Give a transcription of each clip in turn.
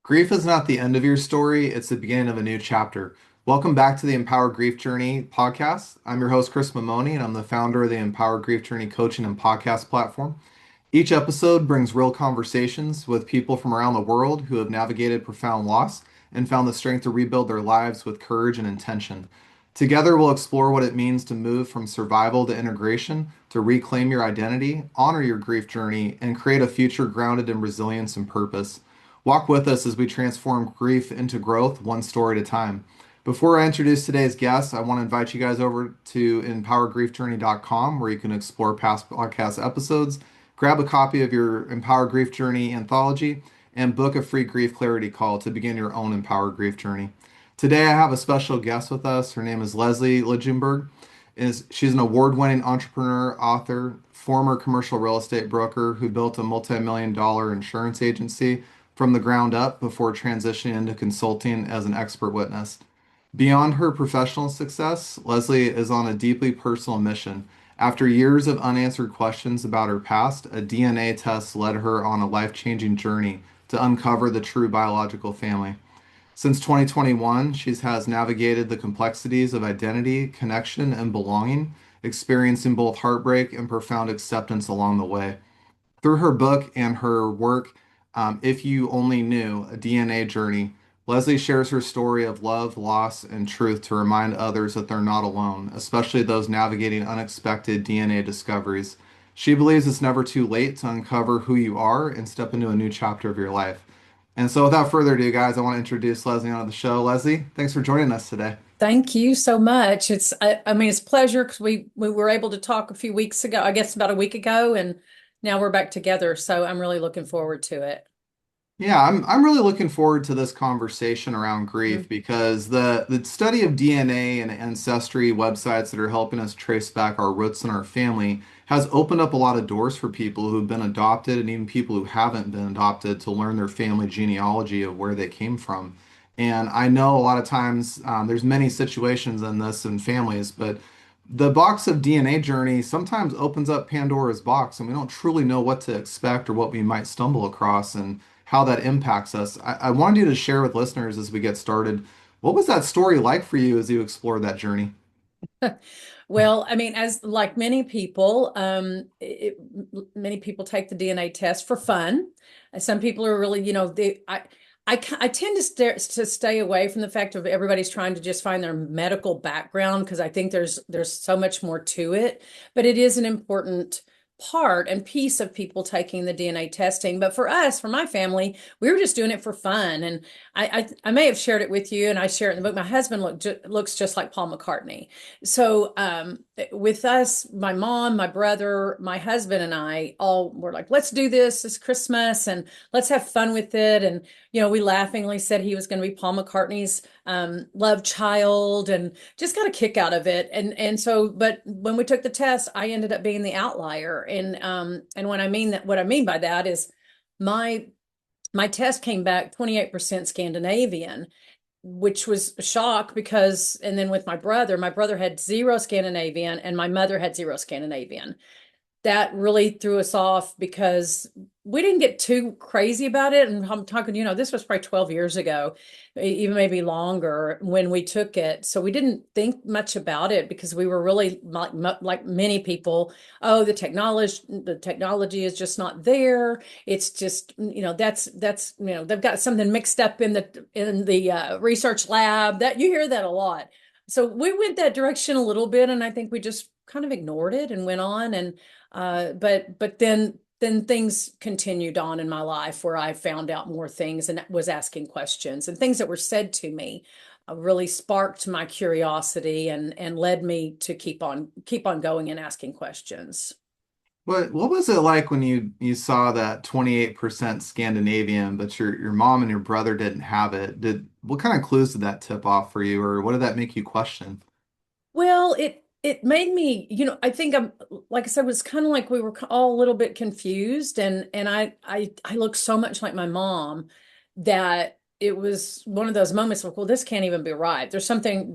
Grief is not the end of your story, it's the beginning of a new chapter. Welcome back to the Empower Grief Journey podcast. I'm your host, Chris Mamoni, and I'm the founder of the Empower Grief Journey coaching and podcast platform. Each episode brings real conversations with people from around the world who have navigated profound loss and found the strength to rebuild their lives with courage and intention. Together, we'll explore what it means to move from survival to integration, to reclaim your identity, honor your grief journey, and create a future grounded in resilience and purpose. Walk with us as we transform grief into growth, one story at a time. Before I introduce today's guest, I want to invite you guys over to empowergriefjourney.com where you can explore past podcast episodes, grab a copy of your Empower Grief Journey anthology, and book a free grief clarity call to begin your own Empower Grief Journey. Today, I have a special guest with us. Her name is Lezlee Liljenberg. She's an award-winning entrepreneur, author, former commercial real estate broker who built a multi-million-dollar insurance agency from the ground up before transitioning into consulting as an expert witness. Beyond her professional success, Lezlee is on a deeply personal mission. After years of unanswered questions about her past, a DNA test led her on a life-changing journey to uncover the true biological family. Since 2021, she has navigated the complexities of identity, connection, and belonging, experiencing both heartbreak and profound acceptance along the way. Through her book and her work, If You Only Knew, A DNA Journey, Lezlee shares her story of love, loss, and truth to remind others that they're not alone, especially those navigating unexpected DNA discoveries. She believes it's never too late to uncover who you are and step into a new chapter of your life. And so, without further ado, guys, I want to introduce Lezlee onto the show. Lezlee, thanks for joining us today. Thank you so much. I mean, it's a pleasure because we were able to talk a few weeks ago, I guess about a week ago, and now we're back together. So I'm really looking forward to it. Yeah, I'm really looking forward to this conversation around grief Mhm. because the study of DNA and ancestry websites that are helping us trace back our roots and our family has opened up a lot of doors for people who've been adopted and even people who haven't been adopted to learn their family genealogy of where they came from. And I know a lot of times there's many situations in this in families, but the box of DNA journey sometimes opens up Pandora's box, and we don't truly know what to expect or what we might stumble across and how that impacts us. I wanted you to share with listeners as we get started. What was that story like for you as you explored that journey? Well, I mean, as like many people, many people take the DNA test for fun. Some people are really, I tend to stay away from the fact of everybody's trying to just find their medical background because I think there's so much more to it. But it is an important part and piece of people taking the DNA testing. But for us, for my family, we were just doing it for fun. And I may have shared it with you, and I share it in the book. My husband looks just like Paul McCartney. So with us, my mom, my brother, my husband, and I all were like, let's do this Christmas and let's have fun with it. And, we laughingly said he was going to be Paul McCartney's love child and just got a kick out of it. And so, but when we took the test, I ended up being the outlier. And what I mean by that is my my test came back 28% Scandinavian, which was a shock because, and then with my brother had zero Scandinavian and my mother had zero Scandinavian. That really threw us off because we didn't get too crazy about it. And I'm talking, this was probably 12 years ago, even maybe longer when we took it. So we didn't think much about it because we were really like many people. Oh, the technology is just not there. It's just, that's, they've got something mixed up in the research lab. That you hear that a lot. So we went that direction a little bit, and I think we just kind of ignored it and went on. And but then things continued on in my life where I found out more things and was asking questions, and things that were said to me really sparked my curiosity and led me to keep on going and asking questions. What was it like when you saw that 28% Scandinavian, but your mom and your brother didn't have it? What kind of clues did that tip off for you, or what did that make you question? Well, it made me, I think I'm like I said, it was kind of like we were all a little bit confused, and I look so much like my mom that it was one of those moments like, well, this can't even be right. There's something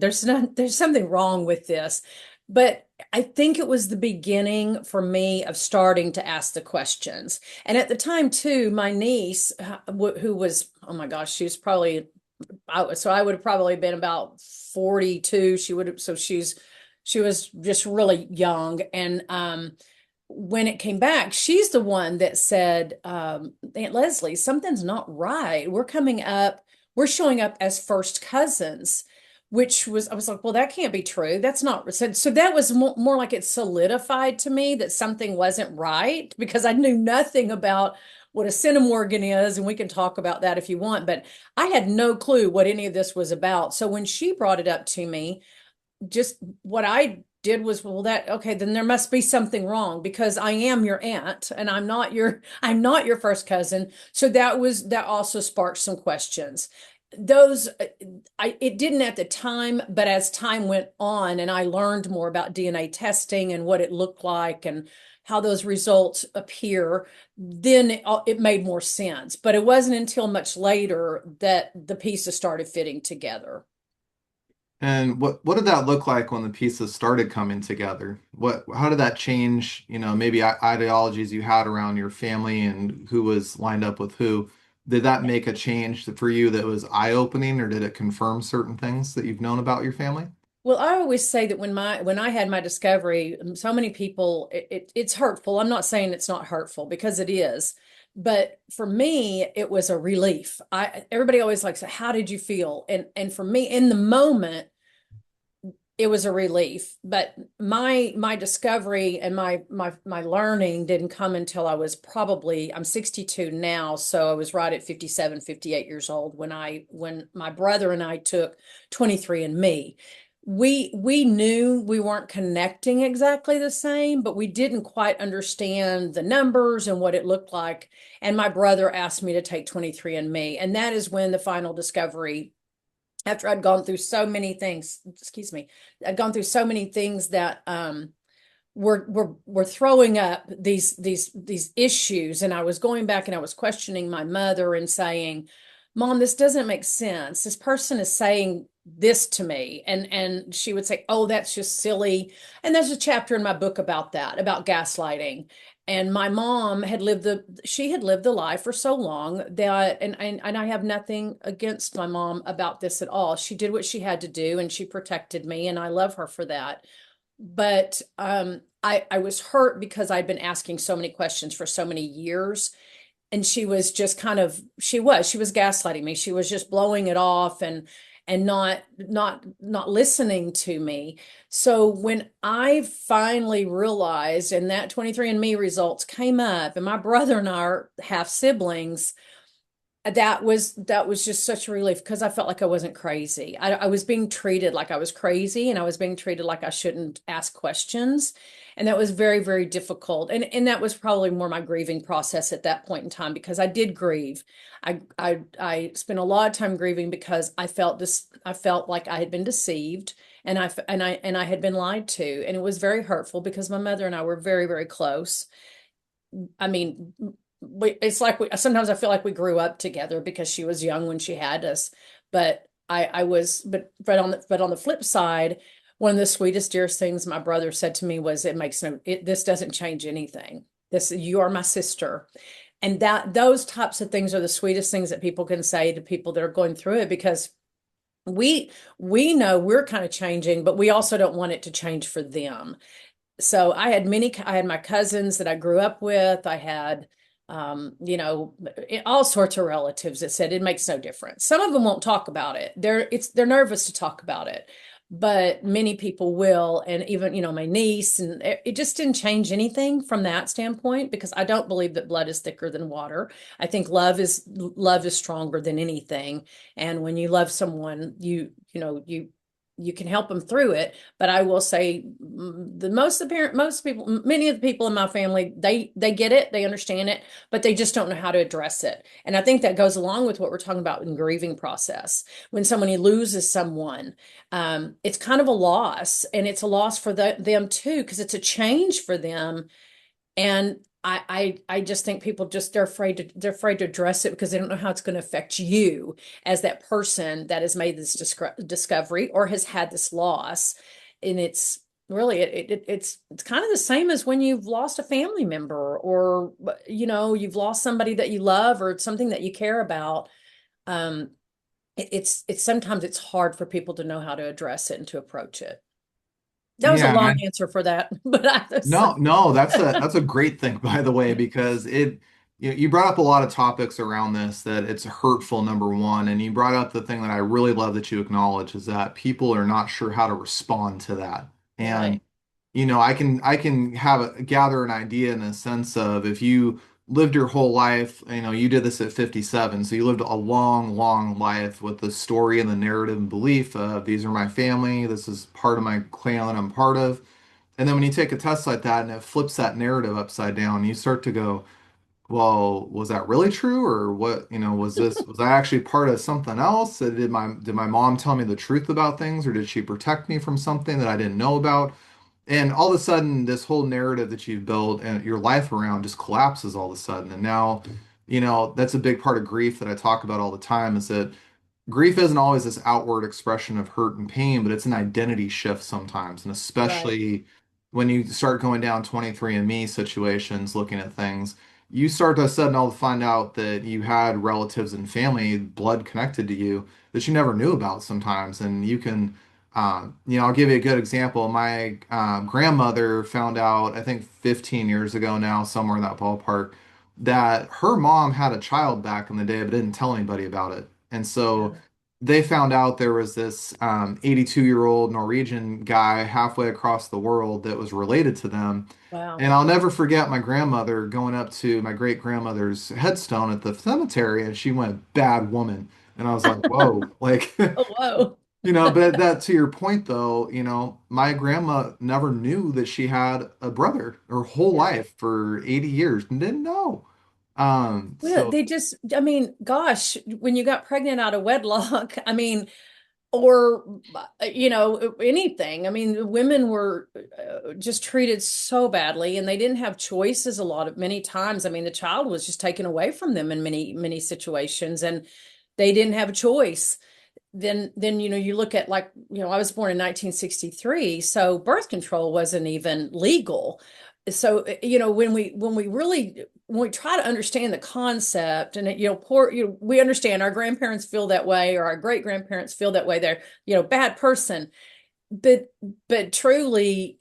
wrong with this. But I think it was the beginning for me of starting to ask the questions. And at the time, too, my niece, who was, oh my gosh, she was probably, so I would have probably been about 42. She was just really young. And when it came back, she's the one that said, Aunt Leslie, something's not right. We're showing up as first cousins, which was, I was like, well, that can't be true. That's not, so that was more like it solidified to me that something wasn't right because I knew nothing about what a centimorgan is. And we can talk about that if you want, but I had no clue what any of this was about. So when she brought it up to me, just what I did was, well, that okay, then there must be something wrong because I am your aunt and I'm not your first cousin. So that also sparked some questions. Those I it didn't at the time, but as time went on and I learned more about DNA testing and what it looked like and how those results appear, then it made more sense. But it wasn't until much later that the pieces started fitting together. And what did that look like when the pieces started coming together? How did that change, maybe ideologies you had around your family and who was lined up with who? Did that make a change for you that was eye-opening, or did it confirm certain things that you've known about your family? Well, I always say that when I had my discovery, so many people it's hurtful. I'm not saying it's not hurtful because it is, but for me, it was a relief. I Everybody always likes, how did you feel? And for me, in the moment, it was a relief. But my discovery and my learning didn't come until I was probably, I'm 62 now, so I was right at 57, 58 years old when my brother and I took 23andMe. We knew we weren't connecting exactly the same, but we didn't quite understand the numbers and what it looked like. And my brother asked me to take 23andMe, and that is when the final discovery, after I'd gone through so many things, excuse me, I'd gone through so many things that were throwing up these issues, and I was going back and I was questioning my mother and saying, Mom, this doesn't make sense. This person is saying this to me. And she would say, oh, that's just silly. And there's a chapter in my book about that, about gaslighting. And my mom she had lived the life for so long that, and I have nothing against my mom about this at all. She did what she had to do and she protected me, and I love her for that. But I was hurt because I'd been asking so many questions for so many years, and she was just kind of, she was gaslighting me. She was just blowing it off and not listening to me. So when I finally realized, and that 23andMe results came up, and my brother and I are half siblings, that was just such a relief because I felt like I wasn't crazy. I was being treated like I was crazy, and I was being treated like I shouldn't ask questions. And that was very, very difficult. And that was probably more my grieving process at that point in time because I did grieve. I spent a lot of time grieving because I felt like I had been deceived, and I had been lied to. And it was very hurtful because my mother and I were very, very close. I mean, it's like sometimes I feel like we grew up together because she was young when she had us. But I was, but on the flip side, one of the sweetest, dearest things my brother said to me was, this doesn't change anything. You are my sister. And those types of things are the sweetest things that people can say to people that are going through it, because we know we're kind of changing, but we also don't want it to change for them. So I had my cousins that I grew up with. I had, all sorts of relatives that said it makes no difference. Some of them won't talk about it. They're nervous to talk about it, but many people will. And even, my niece, and it just didn't change anything from that standpoint, because I don't believe that blood is thicker than water. I think love is stronger than anything. And when you love someone, you can help them through it. But I will say, most people, many of the people in my family, they get it, they understand it, but they just don't know how to address it. And I think that goes along with what we're talking about in grieving process. When somebody loses someone, it's kind of a loss, and it's a loss for them too, because it's a change for them. And I just think people they're afraid to address it because they don't know how it's going to affect you as that person that has made this discovery or has had this loss. And Really, it's kind of the same as when you've lost a family member, or you've lost somebody that you love or something that you care about. Um, it's sometimes it's hard for people to know how to address it and to approach it. That was a Yeah, long answer for that, but I was no, no, that's a great thing, by the way, because you brought up a lot of topics around this that it's hurtful, number one, and you brought up the thing that I really love that you acknowledge is that people are not sure how to respond to that. And right, I can gather an idea in a sense of if you lived your whole life, you did this at 57, so you lived a long, long life with the story and the narrative and belief of these are my family, this is part of my clan that I'm part of. And then when you take a test like that and it flips that narrative upside down, you start to go, well, was that really true? Or what, was I actually part of something else? Did my mom tell me the truth about things, or did she protect me from something that I didn't know about? And all of a sudden, this whole narrative that you've built and your life around just collapses all of a sudden. And now, that's a big part of grief that I talk about all the time is that grief isn't always this outward expression of hurt and pain, but it's an identity shift sometimes. And right, especially when you start going down 23andMe situations, looking at things, you start to suddenly all find out that you had relatives and family, blood connected to you that you never knew about sometimes. And you can, I'll give you a good example. My grandmother found out, I think 15 years ago now, somewhere in that ballpark, that her mom had a child back in the day, but didn't tell anybody about it. And so yeah, they found out there was this 82-year-old Norwegian guy halfway across the world that was related to them. wow. And I'll never forget my grandmother going up to my great grandmother's headstone at the cemetery, and she went, "Bad woman." And I was like, whoa, like, Oh, whoa. but that to your point though, my grandma never knew that she had a brother her whole Yeah. life for 80 years and didn't know. Well, So I mean, gosh, when you got pregnant out of wedlock, I mean, or anything. I mean, women were just treated so badly, and they didn't have choices many times. I mean, the child was just taken away from them in many situations, and they didn't have a choice. Then you look at, like, I was born in 1963, so birth control wasn't even legal. So when we try to understand the concept, and we understand our grandparents feel that way, or our great grandparents feel that way, they're bad person. But truly,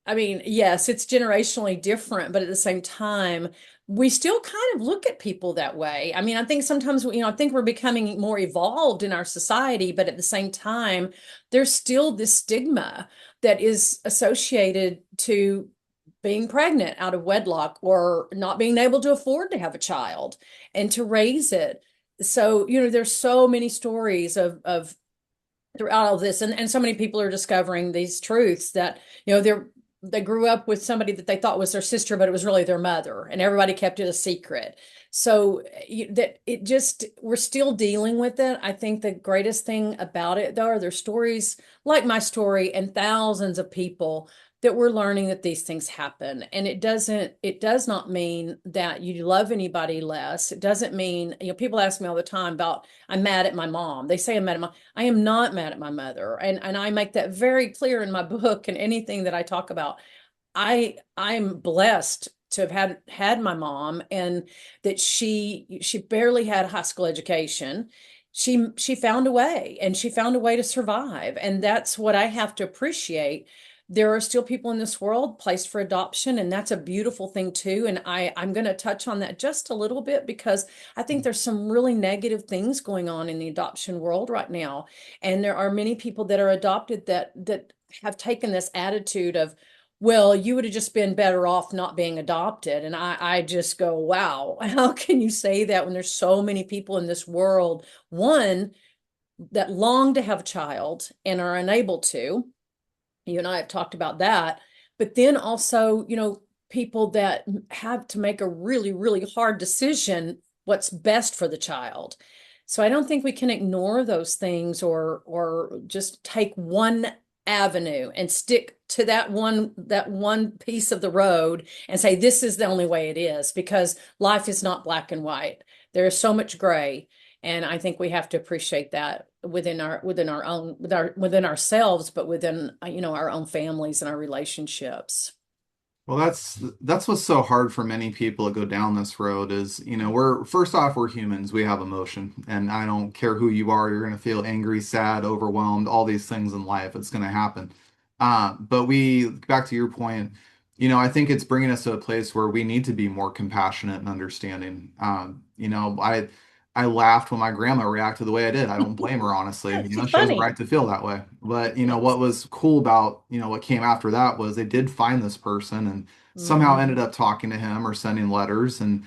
I mean, yes, it's generationally different, but at the same time, we still kind of look at people that way. I mean, I think sometimes, I think we're becoming more evolved in our society, but at the same time, there's still this stigma that is associated to being pregnant out of wedlock, or not being able to afford to have a child and to raise it. So, there's so many stories of throughout all this, and so many people are discovering these truths that they grew up with somebody that they thought was their sister, but it was really their mother, and everybody kept it a secret. So that it just we're still dealing with it. I think the greatest thing about it, though, are their stories like my story, and thousands of people that we're learning that these things happen. And it does not mean that you love anybody less. It doesn't mean, people ask me all the time about, I'm mad at my mom. They say I'm mad at my I am not mad at my mother. And I make that very clear in my book and anything that I talk about. I'm blessed to have had my mom, and that she barely had a high school education. She found a way, and she found a way to survive. And that's what I have to appreciate. There are still people in this world placed for adoption, and that's a beautiful thing too. And I'm going to touch on that just a little bit, because I think there's some really negative things going on in the adoption world right now. And there are many people that are adopted that have taken this attitude of, well, you would have just been better off not being adopted. And I just go, wow, how can you say that when there's so many people in this world, one, that long to have a child and are unable to? You and I have talked about that. But then also, people that have to make a really, really hard decision, what's best for the child. So I don't think we can ignore those things, or just take one avenue and stick to that one piece of the road and say this is the only way it is, because life is not black and white. There is so much gray. And I think we have to appreciate that within ourselves, but within, our own families and our relationships. Well, that's what's so hard for many people to go down this road is, we're first off, we're humans. We have emotion, and I don't care who you are, you're going to feel angry, sad, overwhelmed, all these things in life. It's going to happen. But back to your point, I think it's bringing us to a place where we need to be more compassionate and understanding. I laughed when my grandma reacted the way I did. I don't blame her, honestly. It's She has a funny. right to feel that way. But, Yes. what was cool about, what came after that was they did find this person and somehow ended Mhm. up talking to him or sending letters. And,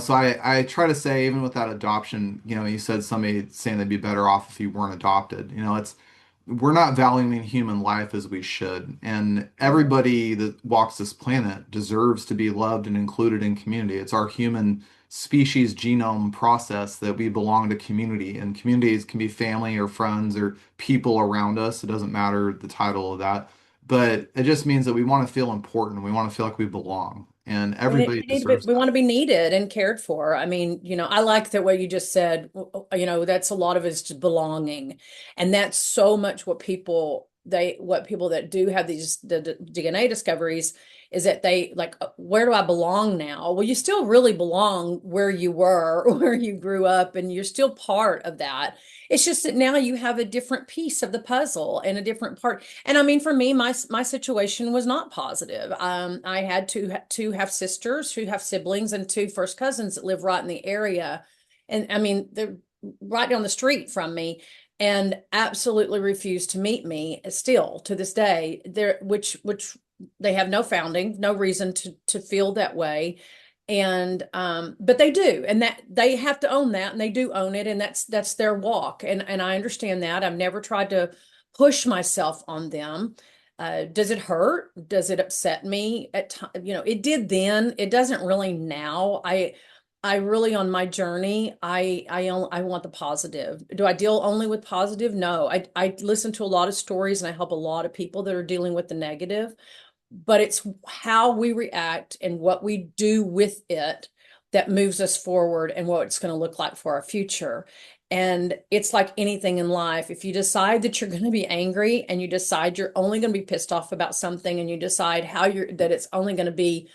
so I try to say, even with that adoption, you said somebody saying they'd be better off if you weren't adopted. We're not valuing human life as we should. And everybody that walks this planet deserves to be loved and included in community. It's our human species genome process that we belong to community. And communities can be family or friends or people around us. It doesn't matter the title of that. But it just means that we want to feel important. We want to feel like we belong. And everybody deserves We that. want to be needed and cared for. I mean, I like that what you just said. That's a lot of it's just belonging, and that's so much what people that do have the DNA discoveries is that they like, where do I belong now? Well, you still really belong where you were, where you grew up, and you're still part of that. It's just that now you have a different piece of the puzzle and a different part. And I mean, for me, my situation was not positive. I had two half sisters who have siblings and two first cousins that live right in the area, and I mean they're right down the street from me, and absolutely refused to meet me. Still to this day, there which they have no founding, no reason to feel that way. And but they do, and that they have to own that, and they do own it, and that's their walk. And I understand that. I've never tried to push myself on them. Does it hurt? Does it upset me at times? It did then. It doesn't really now. I really, on my journey, I want the positive. Do I deal only with positive? No. I listen to a lot of stories and I help a lot of people that are dealing with the negative, but it's how we react and what we do with it that moves us forward and what it's going to look like for our future. And it's like anything in life. If you decide that you're going to be angry and you decide you're only going to be pissed off about something and you decide that it's only going to be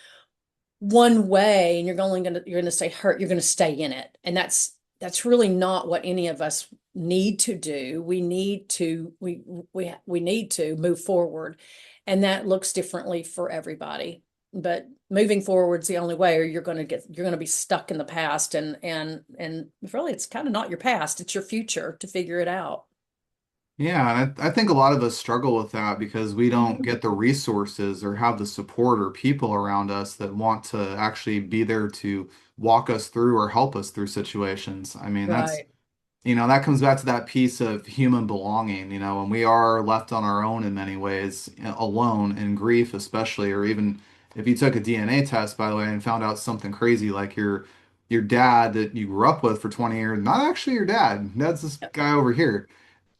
one way and you're going to stay hurt, you're going to stay in it. And that's really not what any of us need to do. We need to move forward, and that looks differently for everybody. But moving forward is the only way, or you're going to be stuck in the past, and really it's kind of not your past, it's your future to figure it out. Yeah, and I think a lot of us struggle with that because we don't get the resources or have the support or people around us that want to actually be there to walk us through or help us through situations. I mean, Right. that comes back to that piece of human belonging, when we are left on our own in many ways, alone in grief, especially, or even if you took a DNA test, by the way, and found out something crazy like your dad that you grew up with for 20 years, not actually your dad. That's this guy over here.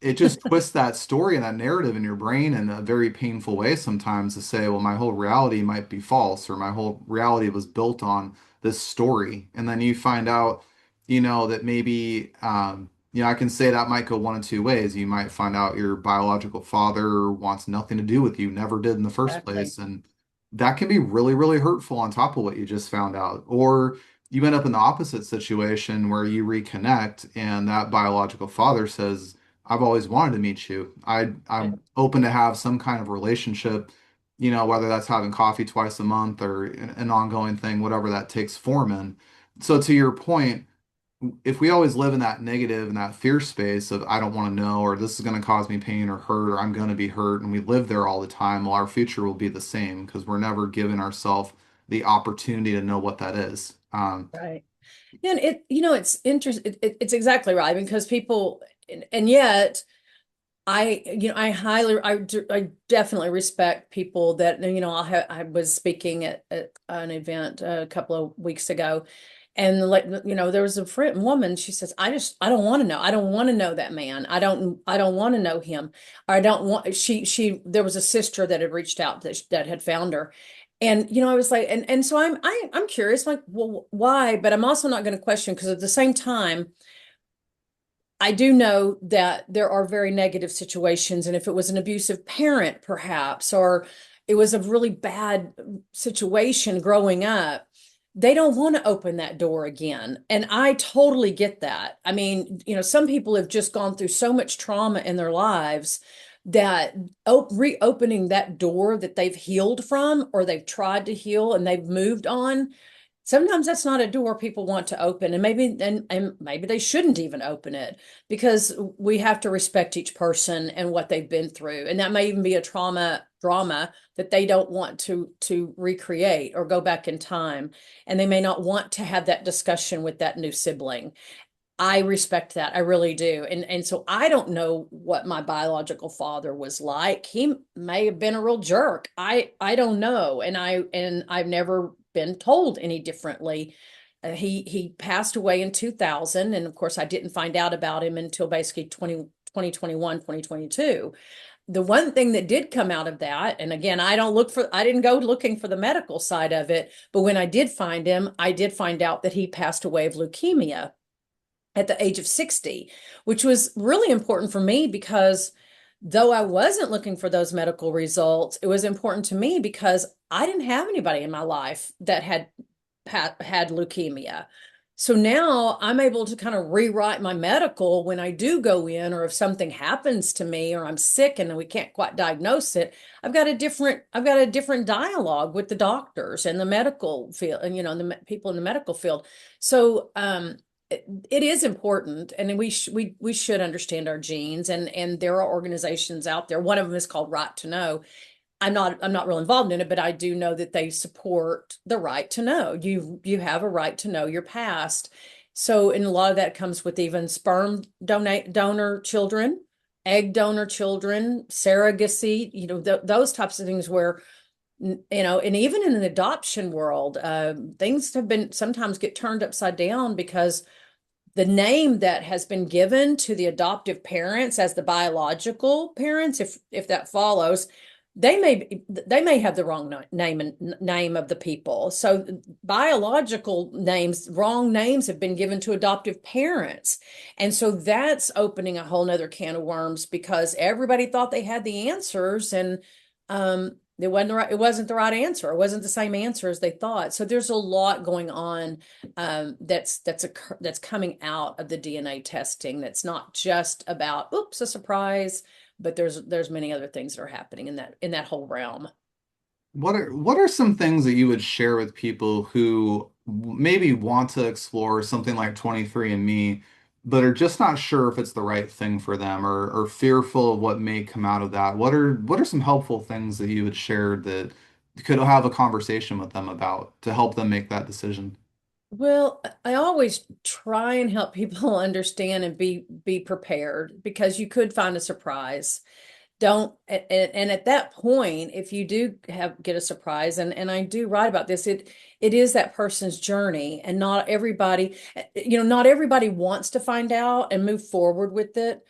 It just twists that story and that narrative in your brain in a very painful way sometimes to say, well, my whole reality might be false or my whole reality was built on this story. And then you find out, that maybe, I can say that might go one of two ways. You might find out your biological father wants nothing to do with you, never did in the first Exactly. place. And that can be really, really hurtful on top of what you just found out. Or you end up in the opposite situation where you reconnect and that biological father says, I've always wanted to meet you. I'm open to have some kind of relationship, whether that's having coffee twice a month or an ongoing thing, whatever that takes form in. So to your point, if we always live in that negative and that fear space of I don't want to know or this is going to cause me pain or hurt or I'm going to be hurt and we live there all the time, well, our future will be the same because we're never giving ourselves the opportunity to know what that is. Right. Yeah, and it's interesting. It's exactly right because people, and yet I definitely respect people that, I was speaking at an event a couple of weeks ago, and like, there was a friend woman. She says, I don't want to know. I don't want to know that man. I don't want to know him. I don't want, there was a sister that had reached out that had found her. And, I was like, and so I'm curious, like, well, why? But I'm also not going to question because at the same time, I do know that there are very negative situations, and if it was an abusive parent, perhaps, or it was a really bad situation growing up, they don't want to open that door again. And I totally get that. I mean, some people have just gone through so much trauma in their lives that reopening that door that they've healed from or they've tried to heal and they've moved on, sometimes that's not a door people want to open, and maybe they shouldn't even open it, because we have to respect each person and what they've been through, and that may even be a drama that they don't want to recreate or go back in time, and they may not want to have that discussion with that new sibling. I respect that. I really do. And so I don't know what my biological father was like. He may have been a real jerk. I don't know. And I've never been told any differently. He passed away in 2000, and of course I didn't find out about him until basically 2021, 2022. The one thing that did come out of that, and again, I didn't go looking for the medical side of it, but when I did find him, I did find out that he passed away of leukemia at the age of 60, which was really important for me because though I wasn't looking for those medical results, it was important to me because I didn't have anybody in my life that had leukemia. So now I'm able to kind of rewrite my medical when I do go in, or if something happens to me or I'm sick and we can't quite diagnose it, I've got a different dialogue with the doctors and the medical field, and the people in the medical field. So it is important, and we should understand our genes, and there are organizations out there. One of them is called Right to Know. I'm not real involved in it, but I do know that they support the right to know. You have a right to know your past. So, and a lot of that comes with even sperm donor children, egg donor children, surrogacy, those types of things where, and even in an adoption world, things have been sometimes get turned upside down because the name that has been given to the adoptive parents as the biological parents, if that follows, they may have the wrong name of the people. So biological names, wrong names have been given to adoptive parents. And so that's opening a whole nother can of worms because everybody thought they had the answers, and it wasn't the right answer. It wasn't the same answer as they thought. So there's a lot going on, that's coming out of the DNA testing. That's not just about, oops, a surprise, but there's many other things that are happening in that whole realm. What are some things that you would share with people who maybe want to explore something like 23andMe, but are just not sure if it's the right thing for them, or fearful of what may come out of that? What are some helpful things that you would share that could have a conversation with them about to help them make that decision? Well, I always try and help people understand and be prepared, because you could find a surprise. Don't and at that point, if you do get a surprise, and I do write about this, it is that person's journey, and not everybody wants to find out and move forward with it.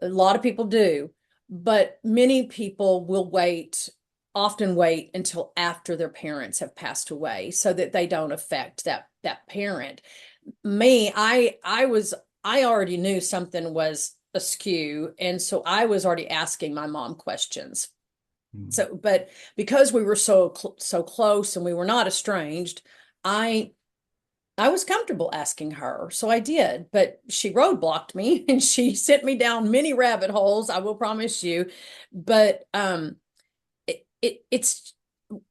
A lot of people do, but many people will often wait until after their parents have passed away so that they don't affect that parent. Me, I already knew something was askew, and so I was already asking my mom questions. Mm. So, but because we were so close and we were not estranged, I I was comfortable asking her, so I did. But she roadblocked me and she sent me down many rabbit holes, I will promise you. But it's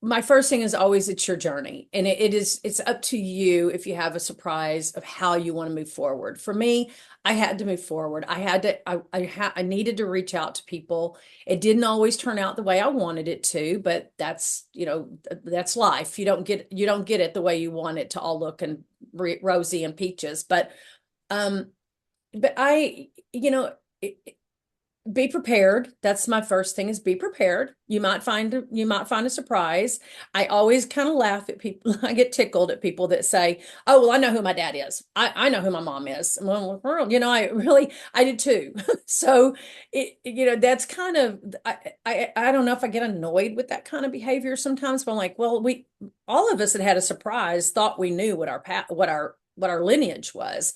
my first thing is always it's your journey, and it's up to you if you have a surprise of how you want to move forward. For me, I had to move forward. I needed to reach out to people. It didn't always turn out the way I wanted it to, but that's life. You don't get it the way you want it to all look and rosy and peaches. Um but be prepared. That's my first thing, is be prepared. You might find a surprise. I always kind of laugh at people. I get tickled at people that say, "Oh, well, I know who my dad is. I know who my mom is." Well, I did too. So that's kind of, I don't know if I get annoyed with that kind of behavior sometimes, but I'm like, well, we all of us that had a surprise thought we knew what our lineage was.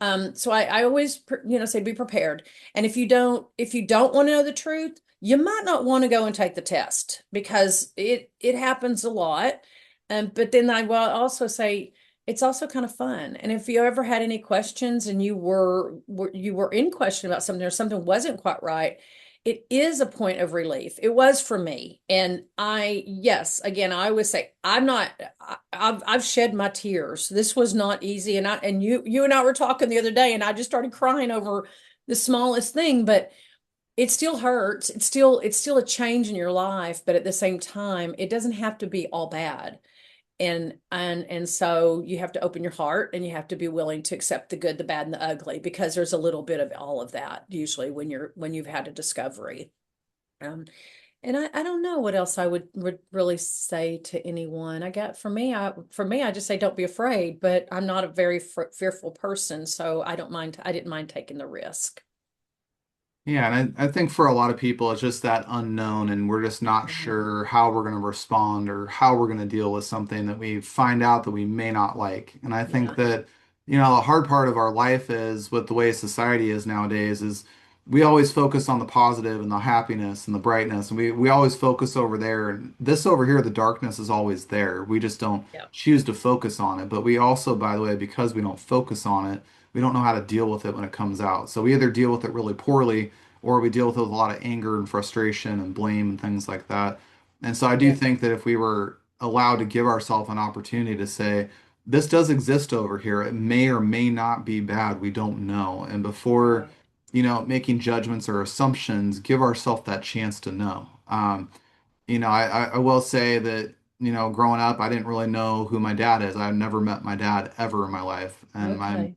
So I always, say be prepared. And if you don't want to know the truth, you might not want to go and take the test because it happens a lot. But then I will also say it's also kind of fun. And if you ever had any questions and you were in question about something or something wasn't quite right, it is a point of relief. It was for me. And yes, again, I always say I'm not, I've shed my tears. This was not easy. And you and I were talking the other day and I just started crying over the smallest thing, but it still hurts. It's still a change in your life, but at the same time, it doesn't have to be all bad. And so you have to open your heart and you have to be willing to accept the good, the bad, and the ugly because there's a little bit of all of that usually when you've had a discovery. Um, and I don't know what else I would really say to anyone. I got for me, I just say don't be afraid, but I'm not a very fearful person, so I didn't mind taking the risk. Yeah, and I think for a lot of people, it's just that unknown, and we're just not Mhm. sure how we're going to respond or how we're going to deal with something that we find out that we may not like. And I think Yeah, that, the hard part of our life is with the way society is nowadays is we always focus on the positive and the happiness and the brightness, and we always focus over there. And this over here, the darkness is always there. We just don't yeah, choose to focus on it. But we also, by the way, because we don't focus on it, we don't know how to deal with it when it comes out. So we either deal with it really poorly or we deal with a lot of anger and frustration and blame and things like that. And so I do yeah, think that if we were allowed to give ourselves an opportunity to say, this does exist over here, it may or may not be bad, we don't know. And before, right. making judgments or assumptions, give ourselves that chance to know. I will say that, growing up, I didn't really know who my dad is. I've never met my dad ever in my life. And Okay.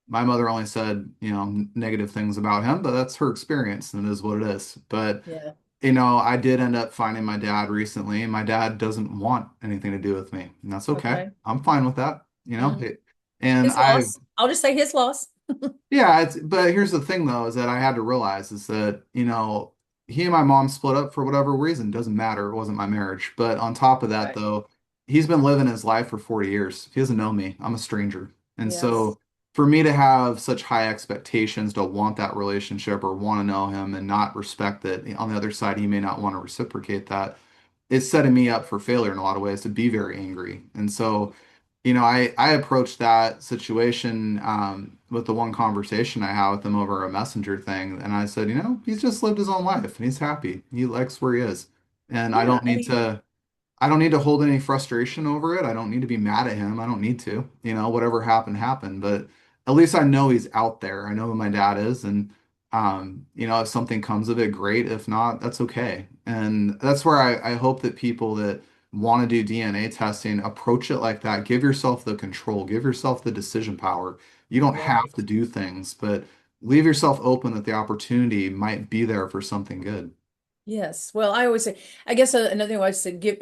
my mother only said, negative things about him, but that's her experience and it is what it is. But, Yeah. I did end up finding my dad recently, and my dad doesn't want anything to do with me. And that's okay. Okay. I'm fine with that, Mm. And His loss. I'll just say his loss. yeah, but here's the thing though, is that I had to realize is that, he and my mom split up for whatever reason. Doesn't matter. It wasn't my marriage. But on top of that Right. though, he's been living his life for 40 years. He doesn't know me. I'm a stranger. And Yes. so for me to have such high expectations to want that relationship or want to know him and not respect that on the other side, he may not want to reciprocate that, it's setting me up for failure in a lot of ways to be very angry. And so I approached that situation with the one conversation I had with him over a messenger thing, and I said, he's just lived his own life and he's happy. He likes where he is, and I Yeah. don't need to. I don't need to hold any frustration over it. I don't need to be mad at him. I don't need to. Whatever happened, happened. But at least I know he's out there. I know who my dad is. And, if something comes of it, great. If not, that's okay. And that's where I hope that people that want to do DNA testing approach it like that. Give yourself the control, give yourself the decision power. You don't have Right. to do things, but leave yourself open that the opportunity might be there for something good. Yes. Well, I always say, I guess another thing I would say, give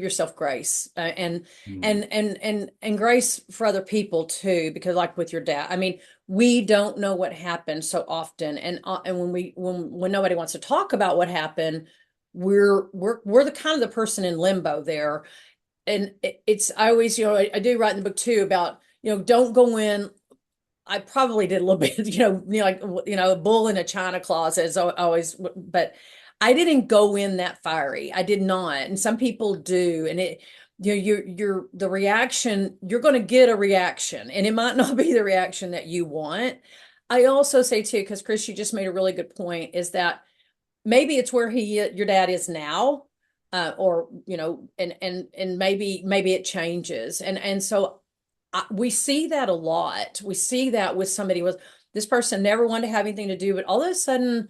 yourself grace, and Mm. and grace for other people too, because like with your dad, I mean, we don't know what happened so often, and when nobody wants to talk about what happened, we're the kind of the person in limbo there, and it's I always I do write in the book too about don't go in. I probably did a little bit, like a bull in a china closet is always, but I didn't go in that fiery. I did not, and some people do, and you're the reaction. You're going to get a reaction, and it might not be the reaction that you want. I also say too, because Chris, you just made a really good point, is that maybe it's where your dad is now, or and maybe it changes, and so we see that a lot. We see that with somebody with this person never wanted to have anything to do, but all of a sudden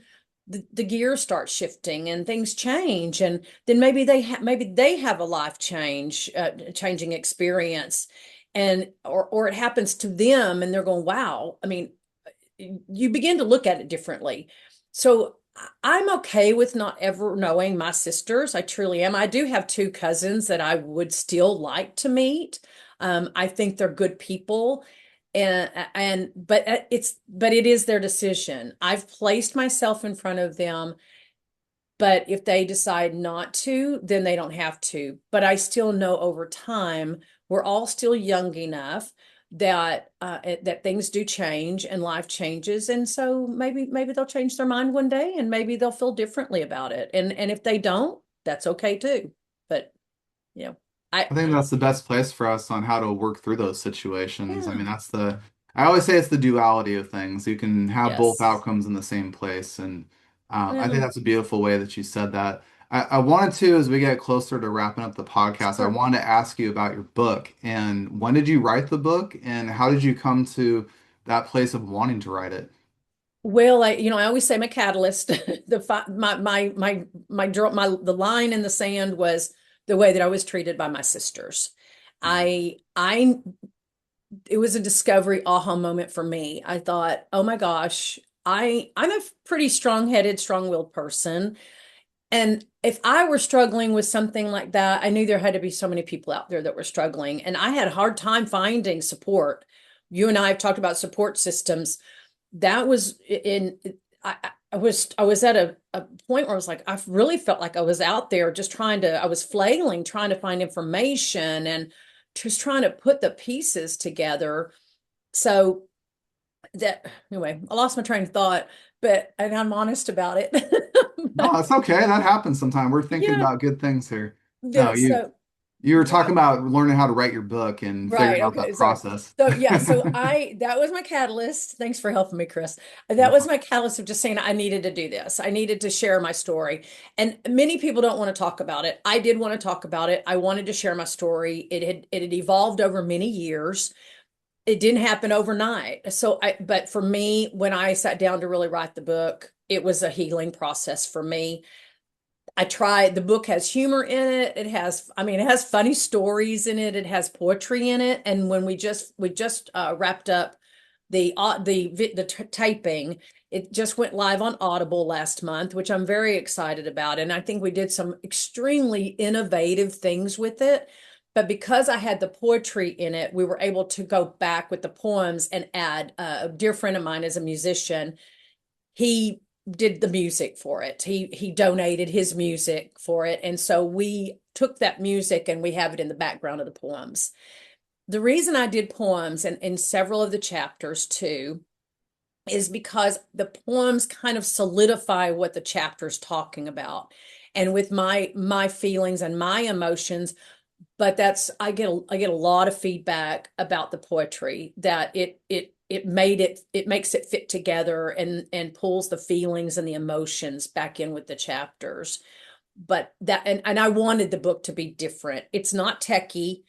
the gears start shifting and things change, and then maybe they have a life changing experience, and or it happens to them, and they're going, wow. I mean, you begin to look at it differently. So I'm okay with not ever knowing my sisters. I truly am. I do have two cousins that I would still like to meet. I think they're good people. But it is their decision. I've placed myself in front of them, but if they decide not to, then they don't have to. But I still know over time, we're all still young enough. that that things do change and life changes, and so maybe they'll change their mind one day, and maybe they'll feel differently about it, and if they don't, that's okay too. But you know, I I think that's the best place for us on how to work through those situations. I yeah, mean, I always say it's the duality of things. You can have both yes, outcomes in the same place. And I think well, that's a beautiful way that you said that. I wanted to, as we get closer to wrapping up the podcast, I sure. wanted to ask you about your book and when did you write the book and how did you come to that place of wanting to write it? Well, I always say my catalyst, the line in the sand was the way that I was treated by my sisters. Mm. I it was a discovery aha moment for me. I thought, oh my gosh, I'm a pretty strong-headed, strong-willed person. And if I were struggling with something like that, I knew there had to be so many people out there that were struggling. And I had a hard time finding support. You and I have talked about support systems. That was in I, I was at a point where I was like, I really felt like I was out there just I was flailing, trying to find information and just trying to put the pieces together. So that anyway, I lost my train of thought, but and I'm honest about it. No, But it's okay. That happens sometimes. We're thinking yeah, about good things here. No, yeah, you so you were yeah, talking about learning how to write your book and figuring right. out that Okay. Sorry. process. So yeah, that was my catalyst. Thanks for helping me, Chris. That was No. my catalyst of just saying I needed to do this. I needed to share my story. And many people don't want to talk about it. I did want to talk about it. I wanted to share my story. It had evolved over many years. It didn't happen overnight. But for me, when I sat down to really write the book, it was a healing process for me. The book has humor in it. It has funny stories in it. It has poetry in it. And when we just wrapped up the taping, it just went live on Audible last month, which I'm very excited about. And I think we did some extremely innovative things with it. But because I had the poetry in it, we were able to go back with the poems and add a dear friend of mine as a musician. He did the music for it. He donated his music for it. And so we took that music and we have it in the background of the poems. The reason I did poems and in several of the chapters too is because the poems kind of solidify what the chapter's talking about. And with my feelings and my emotions, but I get a lot of feedback about the poetry that it makes it fit together and pulls the feelings and the emotions back in with the chapters. But and I wanted the book to be different. It's not techie.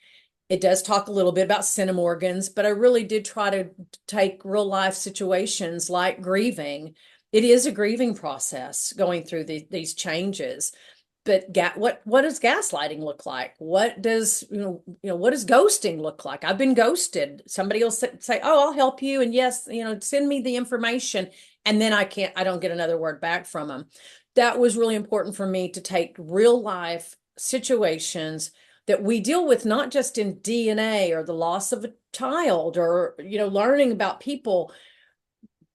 It does talk a little bit about centimorgans, but I really did try to take real life situations like grieving. It is a grieving process going through these changes. But what does gaslighting look like? What does what does ghosting look like? I've been ghosted. Somebody will say, "Oh, I'll help you," and yes, send me the information, and then I don't get another word back from them. That was really important for me to take real life situations that we deal with, not just in DNA or the loss of a child or learning about people.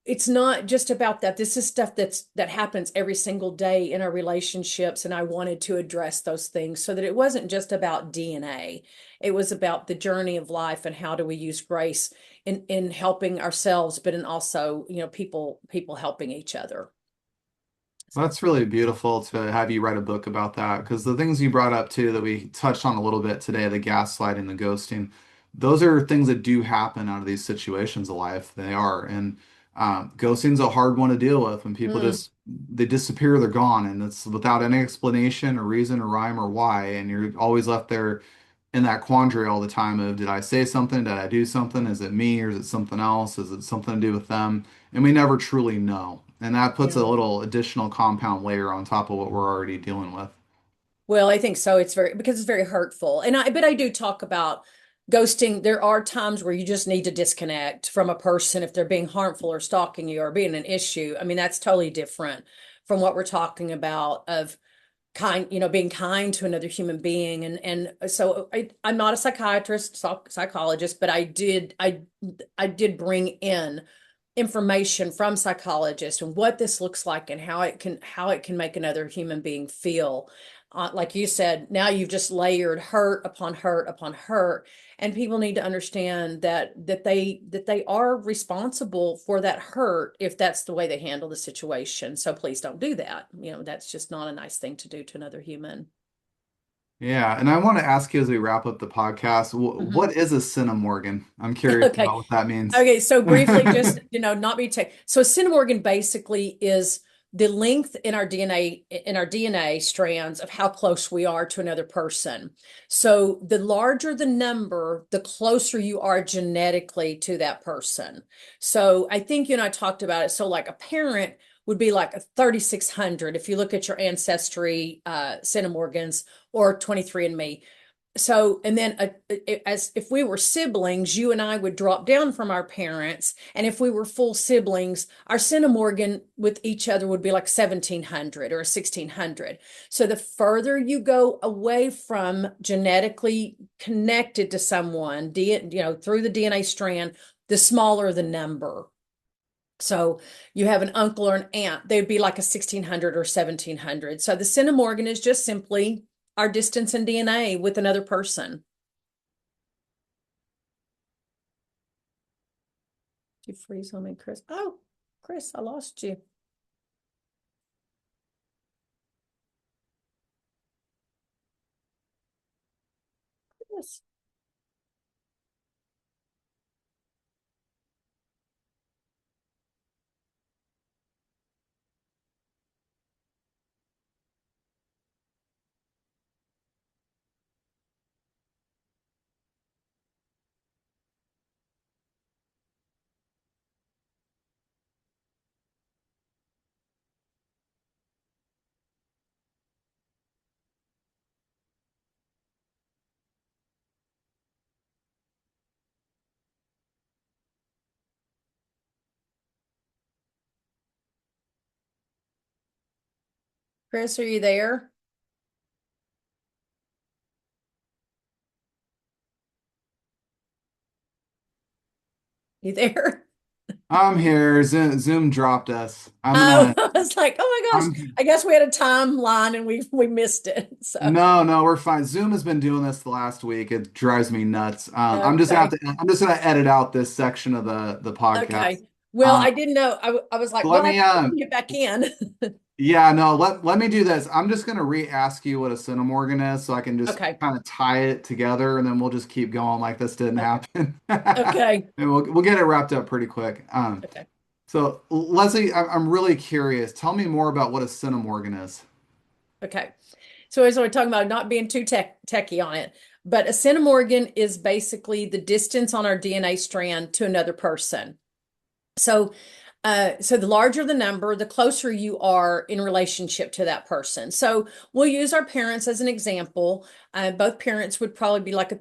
It's not just about that. This is stuff that happens every single day in our relationships, and I wanted to address those things so that it wasn't just about DNA. It was about the journey of life and how do we use grace in helping ourselves, but in also people helping each other. Well, So that's really beautiful to have you write a book about that because the things you brought up too that we touched on a little bit today, the gaslighting, the ghosting, those are things that do happen out of these situations of life. They are. And ghosting's a hard one to deal with when people mm, just they disappear, they're gone, and it's without any explanation or reason or rhyme or why. And you're always left there in that quandary all the time of did I say something? Did I do something? Is it me or is it something else? Is it something to do with them? And we never truly know. And that puts a yeah. little additional compound layer on top of what we're already dealing with. Well, I think so. Because it's very hurtful. But I do talk about ghosting. There are times where you just need to disconnect from a person if they're being harmful or stalking you or being an issue. I mean, that's totally different from what we're talking about of being kind to another human being. And so I'm not a psychologist, but I did bring in information from psychologists and what this looks like and how it can make another human being feel. like you said, now you've just layered hurt upon hurt upon hurt, and people need to understand that they are responsible for that hurt if that's the way they handle the situation. So please don't do that. That's just not a nice thing to do to another human. Yeah, and I want to ask you as we wrap up the podcast, Mhm. what is a centimorgan? I'm curious Okay. about what that means. Okay, so briefly, just not be tech. So a centimorgan basically is the length in our DNA strands of how close we are to another person. So the larger the number, the closer you are genetically to that person. So I think you and I talked about it. So like a parent would be like a 3,600 if you look at your ancestry centimorgans or 23andMe. So, and then as if we were siblings, you and I would drop down from our parents. And if we were full siblings, our centimorgan with each other would be like 1,700 or 1,600. So the further you go away from genetically connected to someone, through the DNA strand, the smaller the number. So you have an uncle or an aunt, they'd be like a 1,600 or 1,700. So the centimorgan is just simply our distance in DNA with another person. Did you freeze on me, Chris? Oh, Chris, I lost you. Chris, Chris, are you there? You there? I'm here. Zoom dropped us. Oh, I was like, oh my gosh, I'm I guess we had a timeline and we missed it. So, no, we're fine. Zoom has been doing this the last week. It drives me nuts. okay. I'm just gonna edit out this section of the podcast. Okay. Well, Um, I didn't know. I was like, so well, I can get back in. yeah, no, let me do this. I'm just gonna re-ask you what a centimorgan is so I can just Okay. kind of tie it together and then we'll just keep going like this didn't Okay. happen. Okay. And we'll get it wrapped up pretty quick. Okay. So Leslie, I'm really curious. Tell me more about what a centimorgan is. Okay. So as we're talking about not being too techy on it, but a centimorgan is basically the distance on our DNA strand to another person. So, so the larger the number, the closer you are in relationship to that person. So we'll use our parents as an example. Both parents would probably be like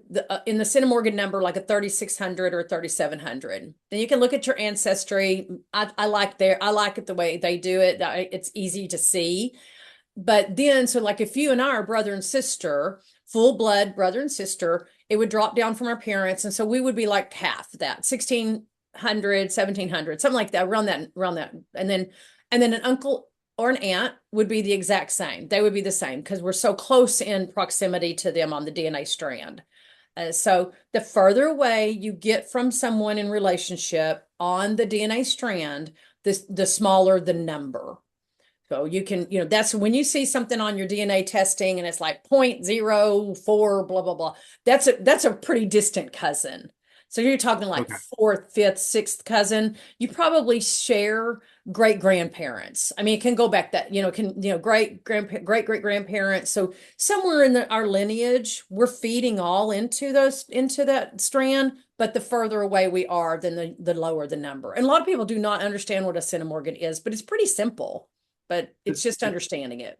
in the centimorgan number, like a 3,600 or 3,700. Then you can look at your ancestry. I like it the way they do it. It's easy to see. But then, so like if you and I are brother and sister, full blood brother and sister, it would drop down from our parents. And so we would be like half that, 1,600, 1,700, something like that, around that. And then an uncle or an aunt would be the exact same. They would be the same because we're so close in proximity to them on the DNA strand. So the further away you get from someone in relationship on the DNA strand, the smaller the number. So you can, that's when you see something on your DNA testing and it's like 0.04, blah, blah, blah. That's a pretty distant cousin. So you're talking like Okay. fourth, fifth, sixth cousin. You probably share great grandparents. I mean, it can go back that, great grandparents. So somewhere in our lineage, we're feeding all into that strand, but the further away we are, then the lower the number. And a lot of people do not understand what a centimorgan is, but it's pretty simple, but it's just understanding it.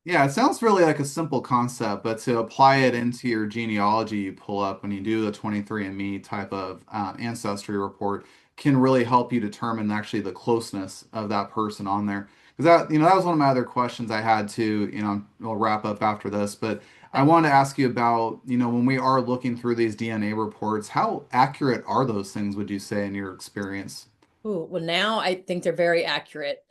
Yeah, it sounds really like a simple concept, but to apply it into your genealogy you pull up when you do the 23andMe type of ancestry report can really help you determine actually the closeness of that person on there. Because that was one of my other questions I had too. We'll wrap up after this, but I Okay. wanted to ask you about, when we are looking through these DNA reports, how accurate are those things, would you say, in your experience? Ooh, well, now I think they're very accurate.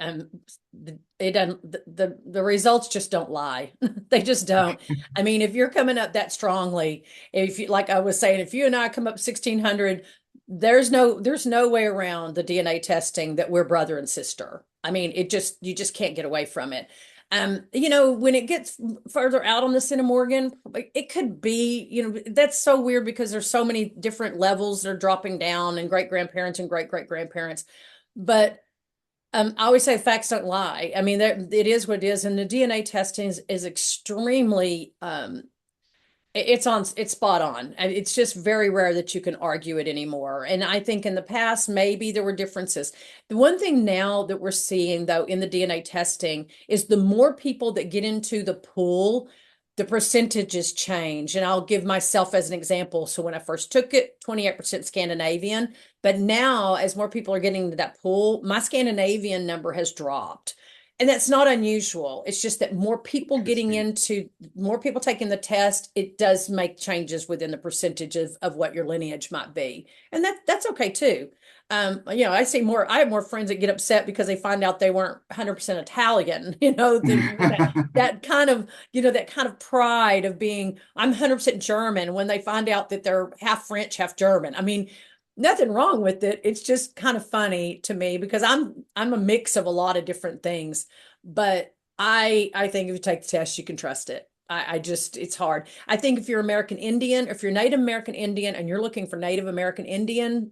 It doesn't, the results just don't lie. They just don't. I mean, if you're coming up that strongly, if you, like I was saying, if you and I come up 1600, there's no way around the DNA testing that we're brother and sister. I mean, you just can't get away from it. When it gets further out on the Centimorgan, it could be, that's so weird because there's so many different levels that are dropping down and great grandparents and great great grandparents. But I always say facts don't lie. I mean, it is what it is, and the DNA testing is extremely it's spot on. And it's just very rare that you can argue it anymore. And I think in the past, maybe there were differences. The one thing now that we're seeing, though, in the DNA testing is the more people that get into the pool, the percentages change. And I'll give myself as an example. So when I first took it, 28% Scandinavian. But now, as more people are getting into that pool, my Scandinavian number has dropped. And that's not unusual. It's just that Interesting. more people taking the test, it does make changes within the percentage of what your lineage might be. And that's okay too. I have more friends that get upset because they find out they weren't 100% Italian, that kind of, that kind of pride of being, I'm 100% German when they find out that they're half French, half German. I mean, nothing wrong with it. It's just kind of funny to me because I'm a mix of a lot of different things. But I think if you take the test, you can trust it. I just it's hard. I think if you're American Indian, if you're Native American Indian and you're looking for Native American Indian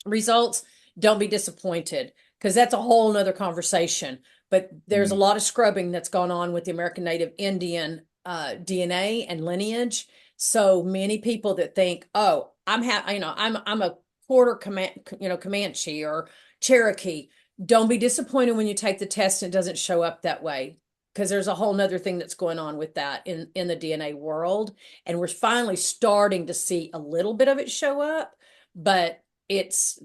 results, don't be disappointed because that's a whole nother conversation. But there's a Mm. lot of scrubbing that's gone on with the American Native Indian DNA and lineage. So many people that think, oh, I'm a quarter Comanche or Cherokee. Don't be disappointed when you take the test and it doesn't show up that way. Because there's a whole nother thing that's going on with that in the DNA world. And we're finally starting to see a little bit of it show up, but it's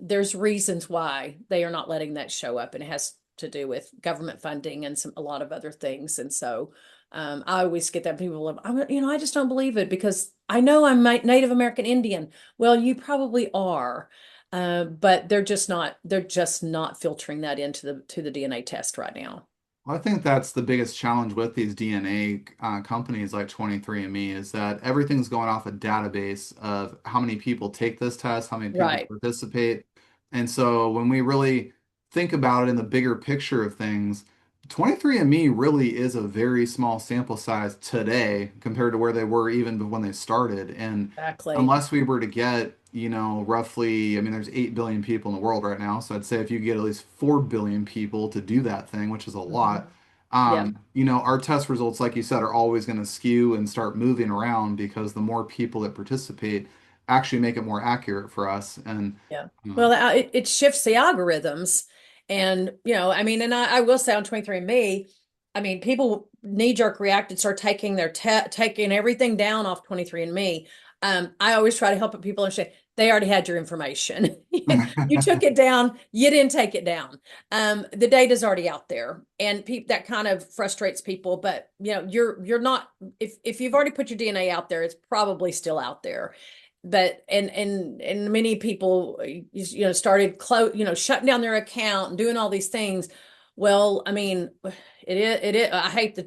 there's reasons why they are not letting that show up, and it has to do with government funding and a lot of other things. And so I always get that people, I just don't believe it because I know I'm Native American Indian. Well, you probably are, but they're just not filtering that into the DNA test right now. Well, I think that's the biggest challenge with these DNA companies like 23andMe is that everything's going off a database of how many people take this test, how many people Right. participate. And so when we really think about it in the bigger picture of things, 23andMe really is a very small sample size today compared to where they were even when they started. And Exactly. unless we were to get, roughly, I mean, there's 8 billion people in the world right now. So I'd say if you get at least 4 billion people to do that thing, which is a lot, Mhm. Yeah. our test results, like you said, are always going to skew and start moving around because the more people that participate actually make it more accurate for us. And Yeah. uh, Well, it shifts the algorithms. And, I mean, and I will say on 23andMe, I mean, people knee-jerk react and start taking everything down off 23andMe. I always try to help people understand they already had your information. You took it down, you didn't take it down. The data's already out there. And that kind of frustrates people, but you're not if you've already put your DNA out there, it's probably still out there. But and many people started shutting down their account and doing all these things. Well, I mean, it is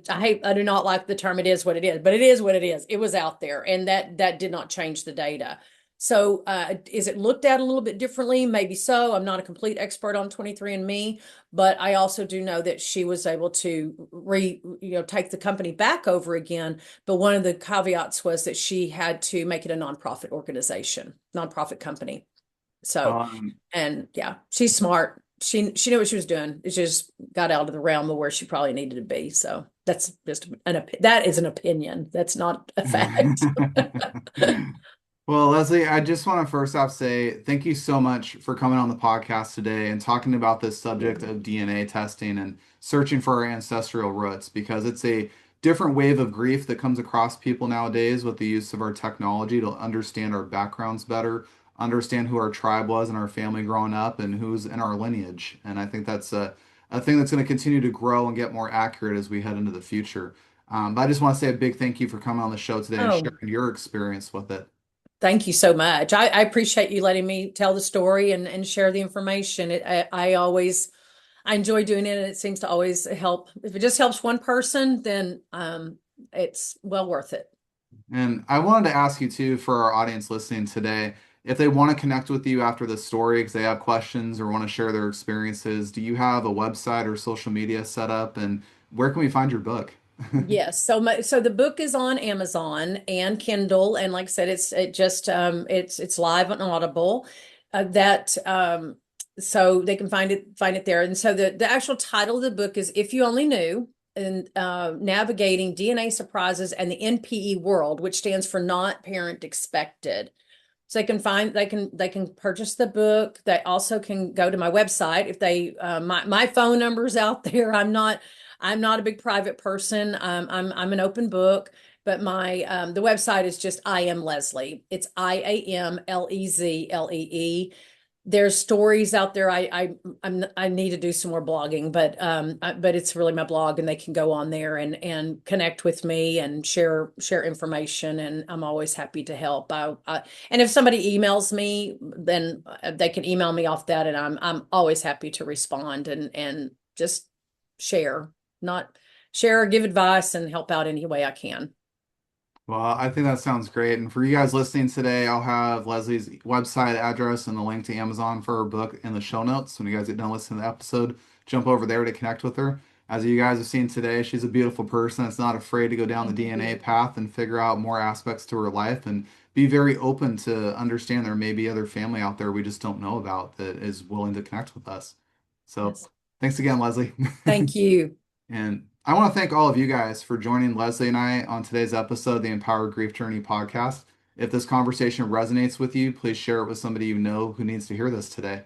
I do not like the term it is what it is, but it is what it is. It was out there, and that did not change the data. So is it looked at a little bit differently? Maybe so. I'm not a complete expert on 23andMe, but I also do know that she was able to take the company back over again. But one of the caveats was that she had to make it a nonprofit organization, nonprofit company. So, um, and yeah, she's smart. She knew what she was doing. It just got out of the realm of where she probably needed to be. So that's just that is an opinion. That's not a fact. Well, Leslie, I just want to first off say thank you so much for coming on the podcast today and talking about this subject of DNA testing and searching for our ancestral roots because it's a different wave of grief that comes across people nowadays with the use of our technology to understand our backgrounds better, understand who our tribe was and our family growing up and who's in our lineage. And I think that's a thing that's going to continue to grow and get more accurate as we head into the future. But I just want to say a big thank you for coming on the show today and Oh, sharing your experience with it. Thank you so much. I appreciate you letting me tell the story and share the information. I enjoy doing it, and it seems to always help. If it just helps one person, then it's well worth it. And I wanted to ask you too, for our audience listening today, if they want to connect with you after the story because they have questions or want to share their experiences, do you have a website or social media set up? And where can we find your book? Yes. So the book is on Amazon and Kindle, and like I said, it's live on Audible. That So they can find it there. And so the actual title of the book is "If You Only Knew." And navigating DNA surprises and the NPE world, which stands for not parent expected. So they can purchase the book. They also can go to my website if they my phone number's out there. I'm not a big private person. I'm an open book, but my the website is just I am Lezlee. It's IAMLEZLEE. There's stories out there. I need to do some more blogging, but it's really my blog, and they can go on there and connect with me and share information, and I'm always happy to help. And if somebody emails me, then they can email me off that, and I'm always happy to respond and just share, not share, give advice, and help out any way I can. Well, I think that sounds great. And for you guys listening today, I'll have Leslie's website address and the link to Amazon for her book in the show notes. When you guys get done listening to the episode, jump over there to connect with her. As you guys have seen today, she's a beautiful person that's not afraid to go down the Thank DNA you. path and figure out more aspects to her life and be very open to understand there may be other family out there we just don't know about that is willing to connect with us. So Yes. thanks again, Leslie. Thank you. And I want to thank all of you guys for joining Leslie and I on today's episode of the Empowered Grief Journey podcast. If this conversation resonates with you, please share it with somebody you know who needs to hear this today.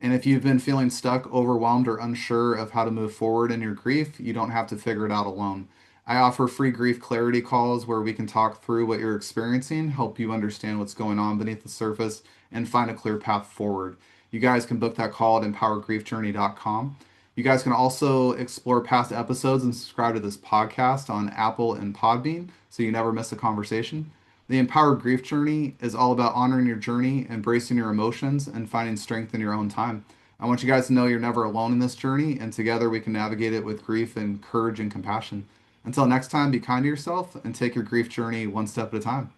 And if you've been feeling stuck, overwhelmed, or unsure of how to move forward in your grief, you don't have to figure it out alone. I offer free grief clarity calls where we can talk through what you're experiencing, help you understand what's going on beneath the surface, and find a clear path forward. You guys can book that call at empoweredgriefjourney.com. You guys can also explore past episodes and subscribe to this podcast on Apple and Podbean so you never miss a conversation. The Empowered Grief Journey is all about honoring your journey, embracing your emotions, and finding strength in your own time. I want you guys to know you're never alone in this journey, and together we can navigate it with grief and courage and compassion. Until next time, be kind to yourself and take your grief journey one step at a time.